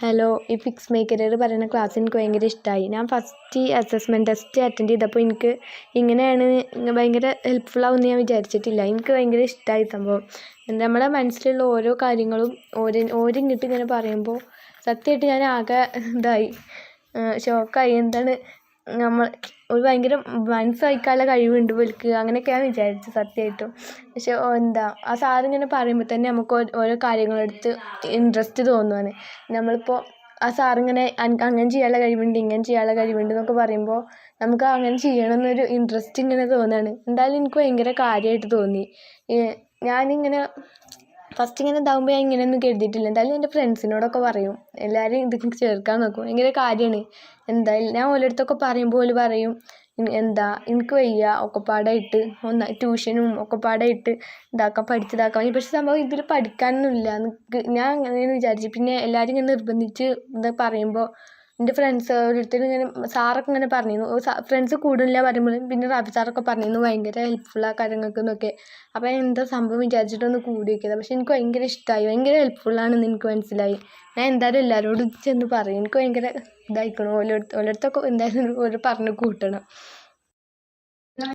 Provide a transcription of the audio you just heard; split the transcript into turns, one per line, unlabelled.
Hello, ഈ fix my career പറയുന്ന class എനിക്ക് ഭയങ്കര ഇഷ്ടമായി. ഞാൻ ഫസ്റ്റ് അസസ്മെൻറ്റ് ടെസ്റ്റ് അറ്റൻഡ് ചെയ്തപ്പോൾ എനിക്ക് ഇങ്ങനെയാണ് ഭയങ്കര ഹെൽപ്ഫുൾ ആവുമെന്ന് ഞാൻ വിചാരിച്ചിട്ടില്ല. എനിക്ക് ഭയങ്കര ഇഷ്ടമായി സംഭവം. നമ്മുടെ മനസ്സിലുള്ള ഓരോ കാര്യങ്ങളും ഓരിങ്ങോട്ട് ഇങ്ങനെ പറയുമ്പോൾ സത്യമായിട്ട് ഞാൻ ആകെ ഇതായി, ഷോക്കായി. എന്താണ് നമ്മൾ ഒരു ഭയങ്കര മനസ്സയക്കാനുള്ള കഴിവുണ്ട് ഇവർക്ക്, അങ്ങനെയൊക്കെ ഞാൻ വിചാരിച്ചു സത്യമായിട്ടും. പക്ഷെ ആ സാറിങ്ങനെ പറയുമ്പോൾ തന്നെ നമുക്ക് ഓരോ കാര്യങ്ങളെടുത്ത് ഇൻട്രസ്റ്റ് തോന്നുകയാണ്. നമ്മളിപ്പോൾ ആ സാറിങ്ങനെ അങ്ങനെ ചെയ്യാനുള്ള കഴിവുണ്ട്, ഇങ്ങനെ ചെയ്യാനുള്ള കഴിവുണ്ട് എന്നൊക്കെ പറയുമ്പോൾ നമുക്ക് അങ്ങനെ ചെയ്യണമെന്നൊരു ഇൻട്രസ്റ്റ് ഇങ്ങനെ തോന്നുകയാണ്. എന്തായാലും എനിക്ക് ഭയങ്കര കാര്യമായിട്ട് തോന്നി. ഞാനിങ്ങനെ ഫസ്റ്റ് ഇങ്ങനെ ഇതാകുമ്പോൾ ഞാൻ ഇങ്ങനെയൊന്നും കരുതിയിട്ടില്ല. എന്തായാലും എൻ്റെ ഫ്രണ്ട്സിനോടൊക്കെ പറയും, എല്ലാവരും ഇതിലേക്ക് ചേർക്കാൻ നോക്കും. ഭയങ്കര കാര്യമാണ്. എന്തായാലും ഞാൻ ഓരോരുത്തൊക്കെ പറയുമ്പോൾ ഓല് പറയും എനിക്ക് വയ്യ, ഒക്കെപ്പാടായിട്ട് ട്യൂഷനും ഒക്കെപ്പാടായിട്ട് പഠിച്ചതാക്കാം. പക്ഷെ സംഭവം ഇതിൽ പഠിക്കാനൊന്നുമില്ല. ഞാൻ അങ്ങനെയാണ് വിചാരിച്ചു. പിന്നെ എല്ലാവരും ഇങ്ങനെ നിർബന്ധിച്ച് പറയുമ്പോൾ എൻ്റെ ഫ്രണ്ട്സ് ഓരോരുത്തരും ഇങ്ങനെ സാറൊക്കെ ഇങ്ങനെ പറഞ്ഞിരുന്നു. ഫ്രണ്ട്സ് കൂടുതലില്ല പറയുമ്പോഴും പിന്നെ റാഫി സാറൊക്കെ പറഞ്ഞിരുന്നു ഭയങ്കര ഹെൽപ്ഫുൾ ആ കാര്യങ്ങൾക്ക് എന്നൊക്കെ. അപ്പോൾ എന്താ സംഭവം വിചാരിച്ചിട്ടൊന്ന് കൂടി വയ്ക്കിയത്. പക്ഷെ എനിക്ക് ഭയങ്കര ഇഷ്ടമായി, ഭയങ്കര ഹെൽപ്ഫുള്ളാണെന്ന് എനിക്ക് മനസ്സിലായി. ഞാൻ എന്തായാലും എല്ലാവരോടും ചെന്ന് പറയും. എനിക്ക് ഭയങ്കര ഇതായിക്കണം. ഓരോരുത്തൊക്കെ എന്തായാലും ഓരോ പറഞ്ഞ് കൂട്ടണം.